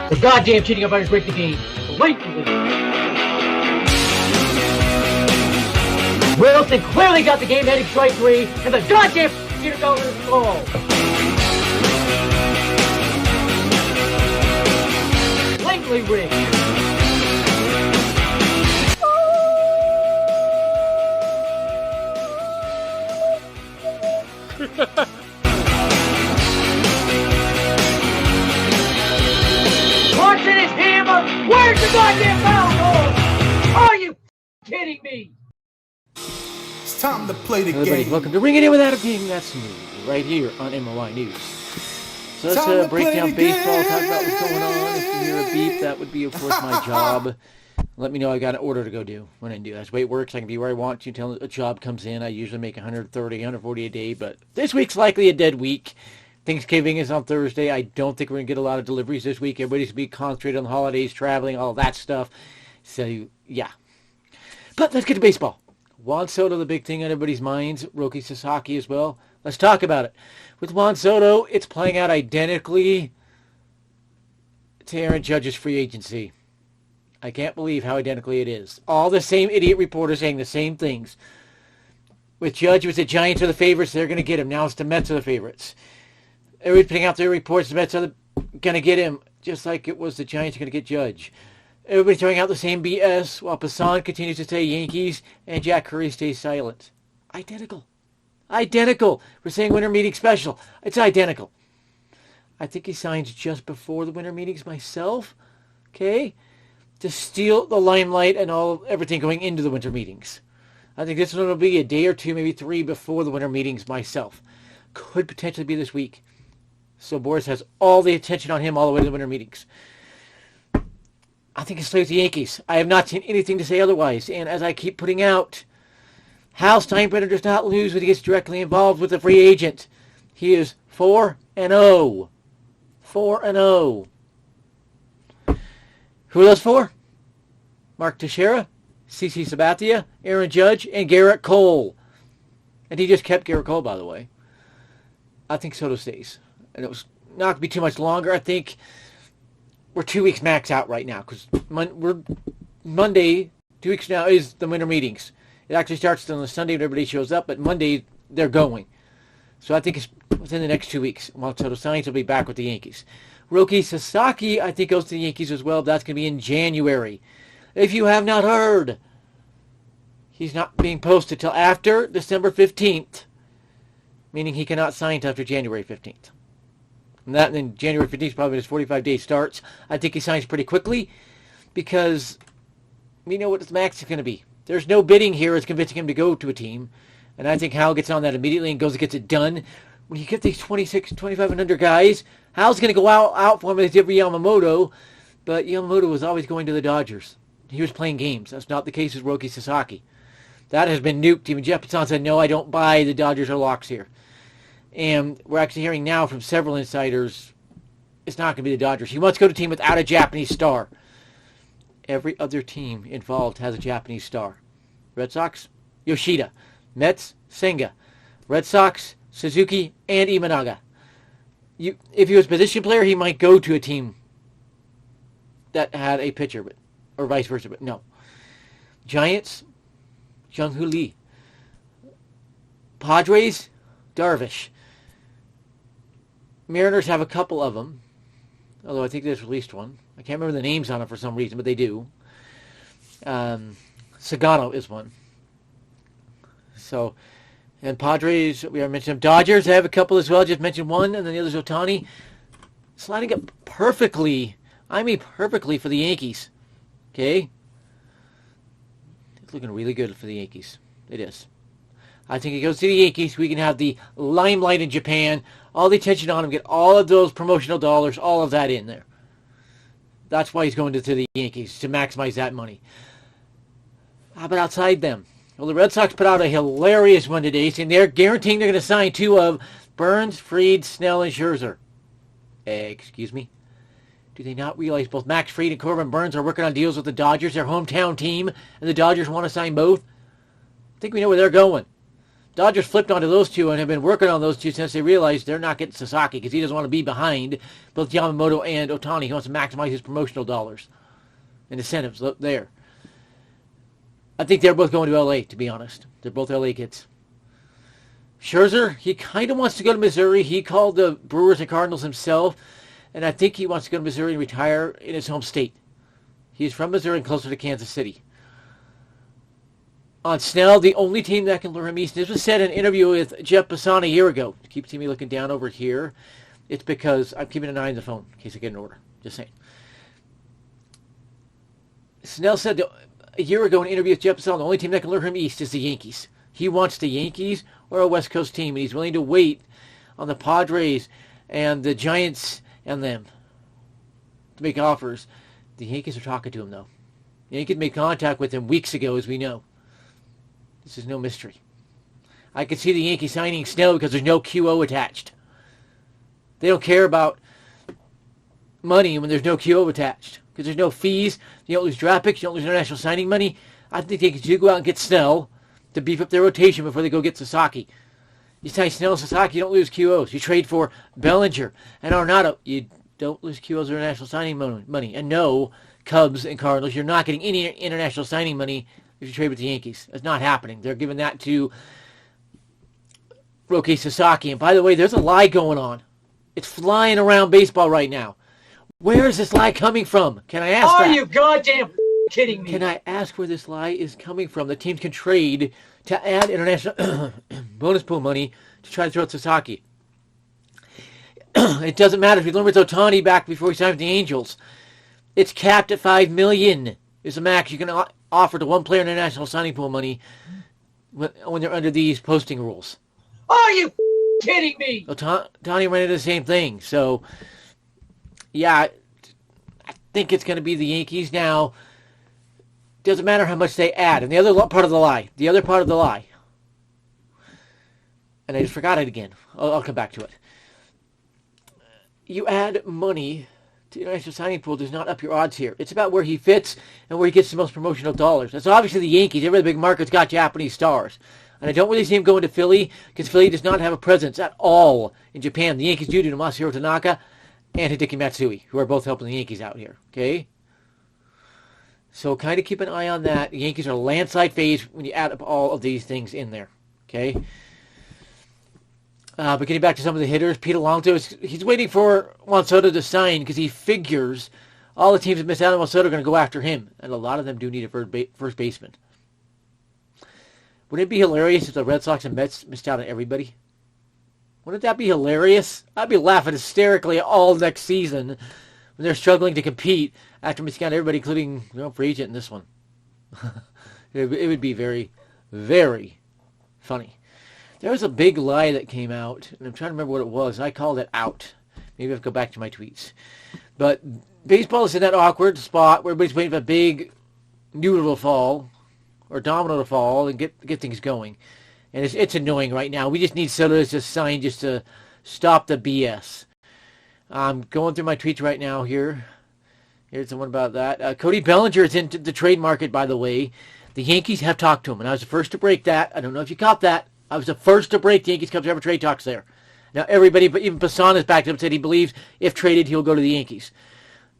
The goddamn cheating umpires break the game. Blatantly. Wilson clearly got the game heading strike three, and the goddamn computer fell in his ball. Blatantly rigged. Punching his hammer. Where's the goddamn foul ball? Are you kidding me? It's time to play the Everybody, game. welcome to Ring It In Without a Game. That's me, right here on NYY News. So let's break down baseball, talk about what's going on. If you hear a beep, that would be, of course, my job. Let me know I got an order to go do when I do. That's the way it works. I can be where I want to until a job comes in. I usually make 130, 140 a day, but this week's likely a dead week. Thanksgiving is on Thursday. I don't think we're going to get a lot of deliveries this week. Everybody's going to be concentrated on the holidays, traveling, all that stuff. So, yeah. But let's get to baseball. Juan Soto, the big thing on everybody's minds. Roki Sasaki as well. Let's talk about it. With Juan Soto, it's playing out identically to Aaron Judge's free agency. I can't believe how identically it is. All the same idiot reporters saying the same things. With Judge, it was the Giants are the favorites. They're going to get him. Now it's the Mets are the favorites. Everybody's putting out their reports. The Mets are going to get him, just like it was the Giants are going to get Judge. Everybody's throwing out the same BS while Passan continues to say Yankees and Jack Curry stays silent. Identical. Identical. We're saying winter meeting special. It's identical. I think he signs just before the winter meetings myself. Okay? To steal the limelight and everything going into the winter meetings. I think this one will be a day or two, maybe three before the winter meetings myself. Could potentially be this week. So Boris has all the attention on him all the way to the winter meetings. I think it's with the Yankees. I have not seen anything to say otherwise. And as I keep putting out, Hal Steinbrenner does not lose when he gets directly involved with the free agent. He is 4-0. 4-0. Who are those four? Mark Teixeira, CC Sabathia, Aaron Judge, and Garrett Cole. And he just kept Garrett Cole, by the way. I think Soto stays. And it was not going to be too much longer. I think we're 2 weeks max out right now. Because we're Monday, 2 weeks now, is the winter meetings. It actually starts on the Sunday when everybody shows up. But Monday, they're going. So I think it's within the next 2 weeks. While Soto signs, he'll be back with the Yankees. Roki Sasaki, I think, goes to the Yankees as well. That's going to be in January. If you have not heard, he's not being posted till after December 15th, meaning he cannot sign until after January 15th. And that, and then January 15th is probably when his 45-day starts. I think he signs pretty quickly because we know what his max is going to be. There's no bidding here that's convincing him to go to a team. And I think Hal gets on that immediately and goes and gets it done. When you get these 26, 25 and under guys, Hal's going to go out for him as every Yamamoto, but Yamamoto was always going to the Dodgers. He was playing games. That's not the case with Roki Sasaki. That has been nuked. Even Jeff Passan said, no, I don't buy the Dodgers are locks here. And we're actually hearing now from several insiders, it's not going to be the Dodgers. He wants to go to a team without a Japanese star. Every other team involved has a Japanese star. Red Sox, Yoshida. Mets, Senga. Red Sox, Suzuki, and Imanaga. If he was a position player, he might go to a team that had a pitcher, or vice versa, but no. Giants, Jung-Hoo Lee. Padres, Darvish. Mariners have a couple of them, although I think they just released one. I can't remember the names on it for some reason, but they do. Sagano is one. So, and Padres, we already mentioned them. Dodgers, they have a couple as well. Just mentioned one, and then the other's Ohtani. Sliding up perfectly, I mean perfectly for the Yankees. Okay? It's looking really good for the Yankees. It is. I think it goes to the Yankees. We can have the limelight in Japan, all the attention on him, get all of those promotional dollars, all of that in there. That's why he's going to the Yankees, to maximize that money. How about outside them? Well, the Red Sox put out a hilarious one today, saying they're guaranteeing they're going to sign two of Burns, Fried, Snell, and Scherzer. Excuse me? Do they not realize both Max Fried and Corbin Burns are working on deals with the Dodgers, their hometown team, and the Dodgers want to sign both? I think we know where they're going. Dodgers flipped onto those two and have been working on those two since they realized they're not getting Sasaki because he doesn't want to be behind both Yamamoto and Ohtani. He wants to maximize his promotional dollars and incentives there. I think they're both going to L.A., to be honest. They're both L.A. kids. Scherzer, he kind of wants to go to Missouri. He called the Brewers and Cardinals himself, and I think he wants to go to Missouri and retire in his home state. He's from Missouri and closer to Kansas City. On Snell, the only team that can lure him east. This was said in an interview with Jeff Passan a year ago. You keep seeing me looking down over here. It's because I'm keeping an eye on the phone in case I get an order. Just saying. Snell said a year ago in an interview with Jeff Passan, the only team that can lure him east is the Yankees. He wants the Yankees or a West Coast team, and he's willing to wait on the Padres and the Giants and them to make offers. The Yankees are talking to him, though. The Yankees made contact with him weeks ago, as we know. This is no mystery. I can see the Yankees signing Snell because there's no QO attached. They don't care about money when there's no QO attached because there's no fees. You don't lose draft picks. You don't lose international signing money. I think they could go out and get Snell to beef up their rotation before they go get Sasaki. You sign Snell and Sasaki, you don't lose QOs. You trade for Bellinger and Arenado, you don't lose QOs or international signing money. And no, Cubs and Cardinals, you're not getting any international signing money if you trade with the Yankees. It's not happening. They're giving that to Roki Sasaki. And by the way, there's a lie going on. It's flying around baseball right now. Where is this lie coming from? Can I ask that? Are you goddamn kidding me? Can I ask where this lie is coming from? The teams can trade to add international bonus pool money to try to throw out Sasaki. It doesn't matter if you limit Ohtani back before he signed with the Angels. It's capped at $5 million is the max you can offer to one player in international signing pool money when they're under these posting rules. Are you kidding me? Ohtani ran into the same thing. So, yeah, I think it's going to be the Yankees now. Doesn't matter how much they add. And the other part of the lie, and I just forgot it again. I'll come back to it. You add money to international signing pool does not up your odds here. It's about where he fits and where he gets the most promotional dollars. That's obviously the Yankees. Every big market's got Japanese stars. And I don't really see him going to Philly because Philly does not have a presence at all in Japan. The Yankees do to Masahiro Tanaka and Hideki Matsui, who are both helping the Yankees out here. Okay? So kind of keep an eye on that. The Yankees are landslide phase when you add up all of these things in there. Okay? But getting back to some of the hitters, Pete Alonso, he's waiting for Juan Soto to sign because he figures all the teams that miss out on Juan Soto are going to go after him. And a lot of them do need a first baseman. Wouldn't it be hilarious if the Red Sox and Mets missed out on everybody? Wouldn't that be hilarious? I'd be laughing hysterically all next season when they're struggling to compete after missing out on everybody, including free agent in this one. It would be very, very funny. There was a big lie that came out, and I'm trying to remember what it was. I called it out. Maybe I have to go back to my tweets. But baseball is in that awkward spot where everybody's waiting for a big noodle to fall or domino to fall and get things going. And it's annoying right now. We just need Soto to sign just to stop the BS. I'm going through my tweets right now here. Here's the one about that. Cody Bellinger is into the trade market, by the way. The Yankees have talked to him, and I was the first to break that. I don't know if you caught that. I was the first to break the Yankees Cubs ever trade talks there. Now everybody, but even Passan has backed up and said he believes if traded, he'll go to the Yankees.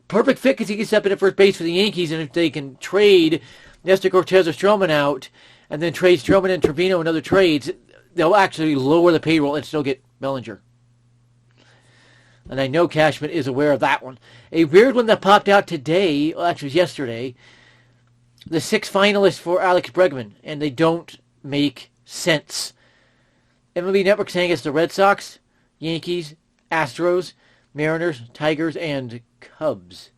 Perfect fit because he can step in at first base for the Yankees, and if they can trade Nestor Cortez or Stroman out, and then trade Stroman and Trevino in other trades, they'll actually lower the payroll and still get Bellinger. And I know Cashman is aware of that one. A weird one that popped out today, well, actually it was yesterday, the 6 finalists for Alex Bregman, and they don't make sense. MLB Network saying it's the Red Sox, Yankees, Astros, Mariners, Tigers, and Cubs.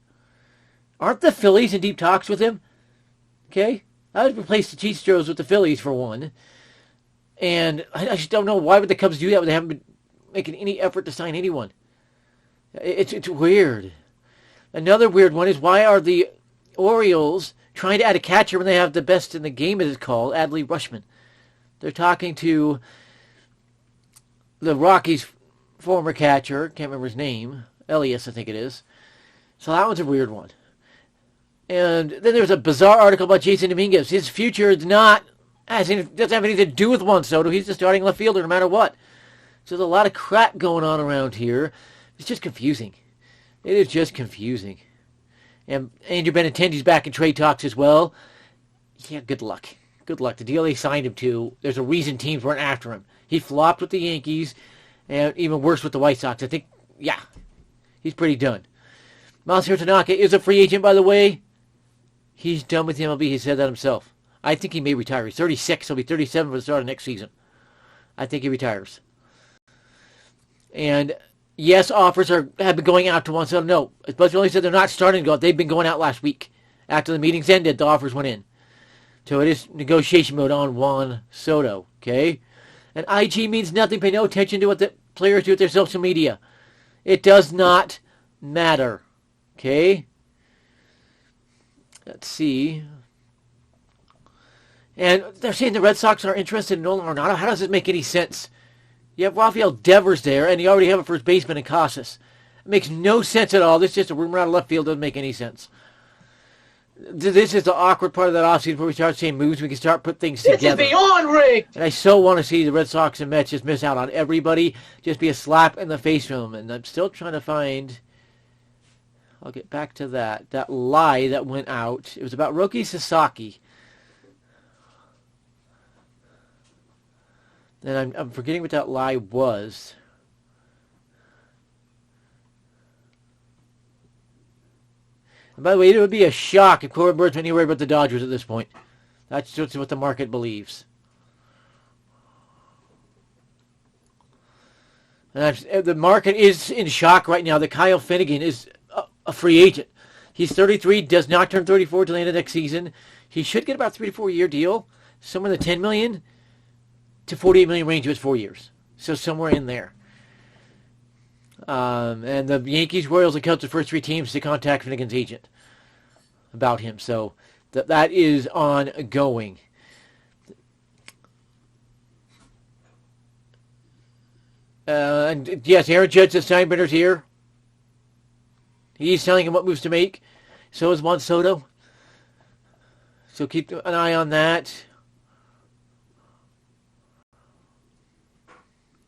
Aren't the Phillies in deep talks with him? Okay? I would replace the Astros with the Phillies for one. And I just don't know why would the Cubs do that when they haven't been making any effort to sign anyone. It's weird. Another weird one is why are the Orioles trying to add a catcher when they have the best in the game, as it's called, Adley Rutschman. They're talking to the Rockies' former catcher, can't remember his name, Elias, I think it is. So that one's a weird one. And then there's a bizarre article about Jason Dominguez. His future is not It doesn't have anything to do with Juan Soto. He's the starting left fielder no matter what. So there's a lot of crap going on around here. It's just confusing. It is just confusing. And Andrew Benintendi's back in trade talks as well. Yeah, good luck. Good luck. The deal they signed him to, there's a reason teams weren't after him. He flopped with the Yankees, and even worse with the White Sox. I think, yeah, he's pretty done. Masahiro Tanaka is a free agent, by the way. He's done with the MLB. He said that himself. I think he may retire. He's 36. He'll be 37 for the start of next season. I think he retires. And yes, offers have been going out to Juan Soto. No, but only said they're not starting to go out. They've been going out last week. After the meetings ended, the offers went in. So it is negotiation mode on Juan Soto, okay? And IG means nothing. Pay no attention to what the players do with their social media. It does not matter, okay? Let's see. And they're saying the Red Sox are interested in Nolan Arenado. How does this make any sense? You have Rafael Devers there, and you already have a first baseman in Casas. It makes no sense at all. This is just a rumor out of left field. Doesn't make any sense. This is the awkward part of that offseason where we start seeing moves. We can start putting things together. This is beyond rigged. And I so want to see the Red Sox and Mets just miss out on everybody. Just be a slap in the face for them. And I'm still trying to find... I'll get back to that. That lie that went out. It was about Roki Sasaki. And I'm forgetting what that lie was. And by the way, it would be a shock if Corbin Burns went anywhere but the Dodgers at this point. That's just what the market believes. And the market is in shock right now that Kyle Finnegan is a free agent. He's 33, does not turn 34 till the end of next season. He should get about a 3 to 4 year deal, somewhere in the $10 million to $48 million range of his 4 years. So somewhere in there. And the Yankees, Royals, and Cubs, the first 3 teams to contact Finnegan's agent about him. So that is ongoing. And yes, Aaron Judge, the Steinbrenner's here. He's telling him what moves to make. So is Juan Soto. So keep an eye on that.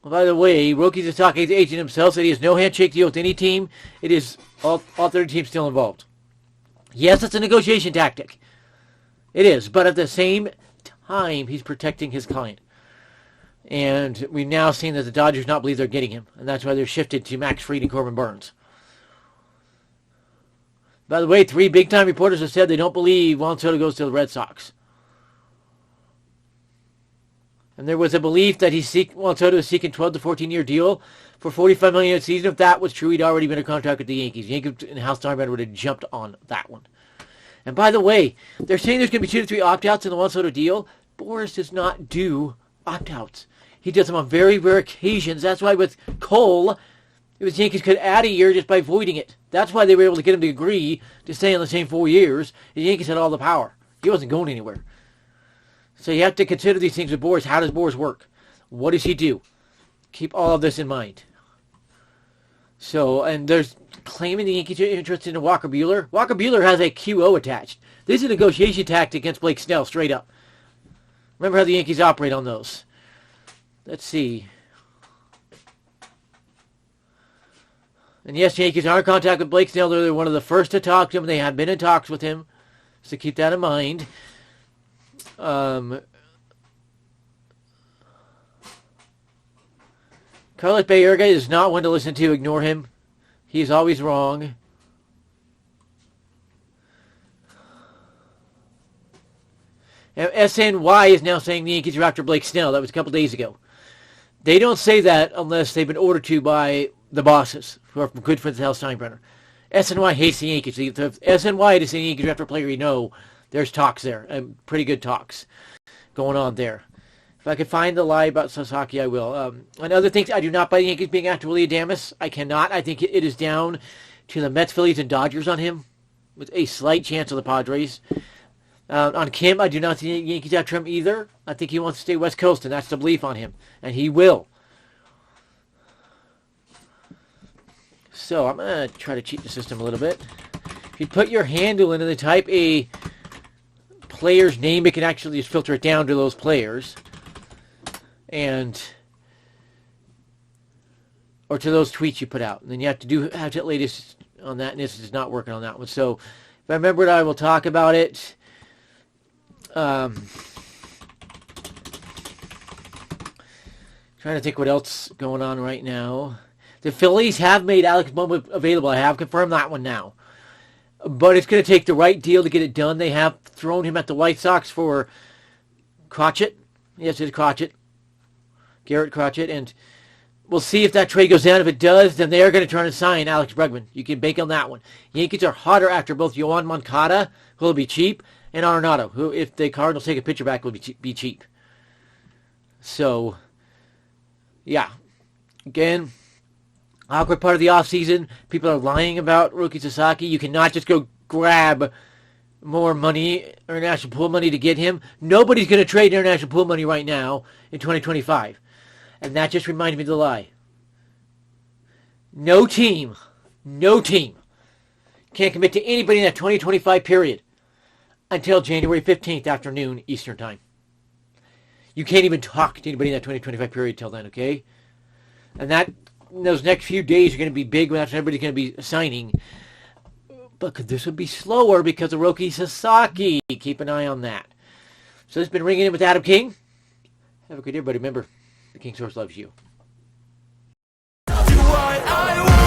Well, by the way, Roki Sasaki's agent himself said he has no handshake deal with any team. It is all 30 teams still involved. Yes, it's a negotiation tactic. It is, but at the same time, he's protecting his client. And we've now seen that the Dodgers not believe they're getting him, and that's why they're shifted to Max Fried and Corbin Burns. By the way, 3 big-time reporters have said they don't believe Juan Soto goes to the Red Sox. And there was a belief that Juan Soto is seeking 12 to 14-year deal for $45 million a season. If that was true, he'd already been in contract with the Yankees. The Yankees and Hal Steinbrenner would have jumped on that one. And by the way, they're saying there's going to be 2 to 3 opt-outs in the Juan Soto deal. Boris does not do opt-outs. He does them on very rare occasions. That's why with Cole, it was Yankees could add a year just by voiding it. That's why they were able to get him to agree to stay in the same 4 years. The Yankees had all the power. He wasn't going anywhere. So you have to consider these things with Boris. How does Boris work? What does he do? Keep all of this in mind. So, and there's claiming the Yankees are interested in Walker Buehler. Walker Buehler has a QO attached. This is a negotiation tactic against Blake Snell, straight up. Remember how the Yankees operate on those. Let's see. And yes, the Yankees are in contact with Blake Snell. They're one of the first to talk to him. They have been in talks with him. So keep that in mind. Carlos Baerga is not one to listen to. Ignore him. He is always wrong. And SNY is now saying the Yankees are after Blake Snell. That was a couple days ago. They don't say that unless they've been ordered to by the bosses, who are good friends of Hal Steinbrenner. SNY hates the Yankees. If SNY is saying the Yankees are after a player, you know there's talks there. Pretty good talks going on there. If I can find the lie about Sasaki, I will. And other things, I do not buy the Yankees being after Willie Adames. I cannot. I think it is down to the Mets, Phillies, and Dodgers on him, with a slight chance of the Padres. On Kim, I do not see the Yankees after him either. I think he wants to stay West Coast, and that's the belief on him. And he will. So I'm going to try to cheat the system a little bit. If you put your handle in and then type a player's name, it can actually just filter it down to those players. Or to those tweets you put out. And then you have to have the latest on that, and this is not working on that one. So if I remember it, I will talk about it. Trying to think what else going on right now. The Phillies have made Alex Bowman available. I have confirmed that one now. But it's going to take the right deal to get it done. They have thrown him at the White Sox for Crotchet. Yes, it's Crotchet. Garrett Crotchet. And we'll see if that trade goes down. If it does, then they are going to try to sign Alex Bregman. You can bank on that one. Yankees are hotter after both Yoan Moncada, who will be cheap, and Arenado, who, if the Cardinals take a pitcher back, will be cheap. So, yeah. Again, awkward part of the offseason. People are lying about Roki Sasaki. You cannot just go grab more money, international pool money, to get him. Nobody's going to trade international pool money right now in 2025. And that just reminded me of the lie. No team can't commit to anybody in that 2025 period until January 15th afternoon Eastern Time. You can't even talk to anybody in that 2025 period till then, okay? And those next few days are going to be big when everybody's going to be signing. But this would be slower because of Roki Sasaki. Keep an eye on that. So this has been Ringing In with Adam King. Have a good day, everybody. Remember, the King Source loves you. Do what I want.